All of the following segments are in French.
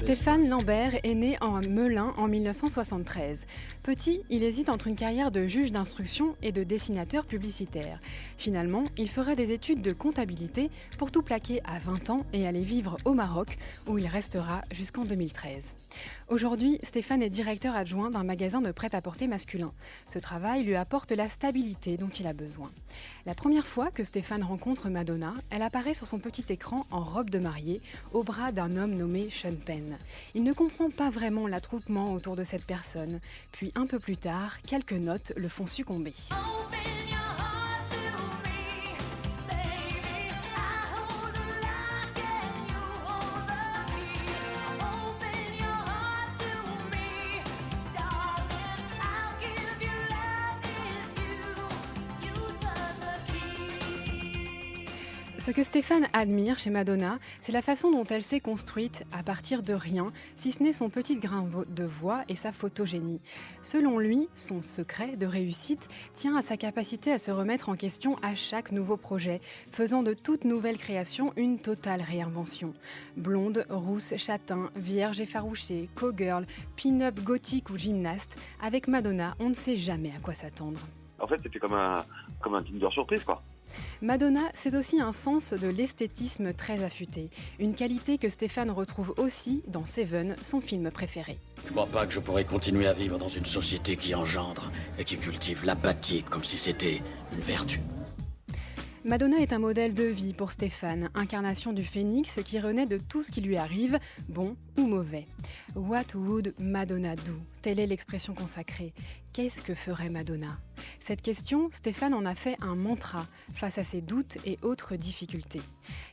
Stéphane Lambert est né en Melun en 1973. Petit, il hésite entre une carrière de juge d'instruction et de dessinateur publicitaire. Finalement, il fera des études de comptabilité pour tout plaquer à 20 ans et aller vivre au Maroc, où il restera jusqu'en 2013. Aujourd'hui, Stéphane est directeur adjoint d'un magasin de prêt-à-porter masculin. Ce travail lui apporte la stabilité dont il a besoin. La première fois que Stéphane rencontre Madonna, elle apparaît sur son petit écran en robe de mariée, au bras d'un homme nommé Sean Penn. Il ne comprend pas vraiment l'attroupement autour de cette personne. Puis un peu plus tard, quelques notes le font succomber. Ce que Stéphane admire chez Madonna, c'est la façon dont elle s'est construite à partir de rien, si ce n'est son petit grain de voix et sa photogénie. Selon lui, son secret de réussite tient à sa capacité à se remettre en question à chaque nouveau projet, faisant de toute nouvelle création une totale réinvention. Blonde, rousse, châtain, vierge effarouchée, co-girl, pin-up gothique ou gymnaste, avec Madonna, on ne sait jamais à quoi s'attendre. En fait, c'était comme un Tinder surprise, quoi. Madonna, c'est aussi un sens de l'esthétisme très affûté, une qualité que Stéphane retrouve aussi dans Seven, son film préféré. Je crois pas que je pourrais continuer à vivre dans une société qui engendre et qui cultive l'apathie comme si c'était une vertu. Madonna est un modèle de vie pour Stéphane, incarnation du phénix qui renaît de tout ce qui lui arrive, bon ou mauvais. What would Madonna do? Telle est l'expression consacrée. Qu'est-ce que ferait Madonna? Cette question, Stéphane en a fait un mantra face à ses doutes et autres difficultés.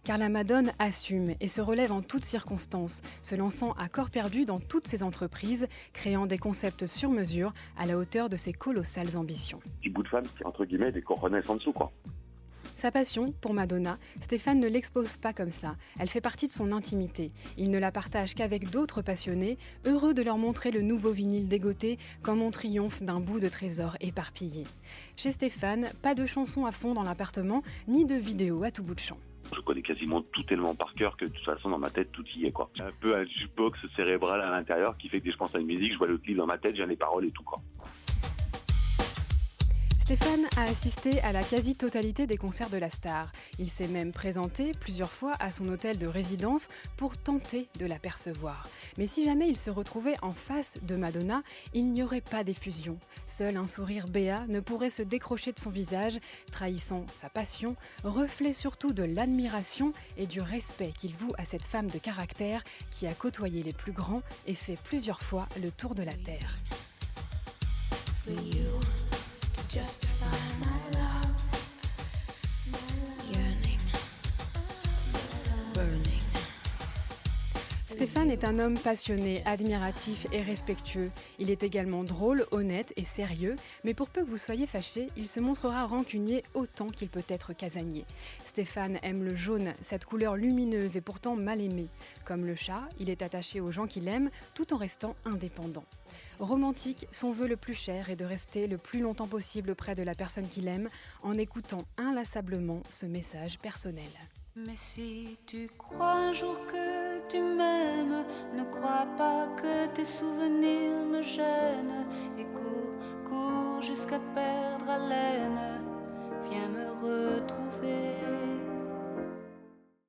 Car la Madone assume et se relève en toutes circonstances, se lançant à corps perdu dans toutes ses entreprises, créant des concepts sur mesure à la hauteur de ses colossales ambitions. Petit bout de femme qui, entre guillemets, des coronets en dessous, quoi. Sa passion, pour Madonna, Stéphane ne l'expose pas comme ça. Elle fait partie de son intimité. Il ne la partage qu'avec d'autres passionnés, heureux de leur montrer le nouveau vinyle dégoté comme on triomphe d'un bout de trésor éparpillé. Chez Stéphane, pas de chansons à fond dans l'appartement, ni de vidéos à tout bout de champ. Je connais quasiment tout tellement par cœur que de toute façon dans ma tête tout y est, quoi. J'ai un peu un jukebox cérébral à l'intérieur qui fait que dès que je pense à une musique, je vois le clip dans ma tête, j'ai les paroles et tout, quoi. Stéphane a assisté à la quasi-totalité des concerts de la star. Il s'est même présenté plusieurs fois à son hôtel de résidence pour tenter de l'apercevoir. Mais si jamais il se retrouvait en face de Madonna, il n'y aurait pas d'effusion. Seul un sourire béat ne pourrait se décrocher de son visage, trahissant sa passion, reflet surtout de l'admiration et du respect qu'il voue à cette femme de caractère qui a côtoyé les plus grands et fait plusieurs fois le tour de la terre. Justify my love, yearning, burning. Stéphane est un homme passionné, admiratif et respectueux. Il est également drôle, honnête et sérieux, mais pour peu que vous soyez fâché, il se montrera rancunier autant qu'il peut être casanier. Stéphane aime le jaune, cette couleur lumineuse et pourtant mal aimée. Comme le chat, il est attaché aux gens qu'il aime tout en restant indépendant. Romantique, son vœu le plus cher est de rester le plus longtemps possible près de la personne qu'il aime en écoutant inlassablement ce message personnel. Mais si tu crois un jour que tu m'aimes, ne crois pas que tes souvenirs me gênent. Et cours, cours jusqu'à perdre haleine, viens me retrouver.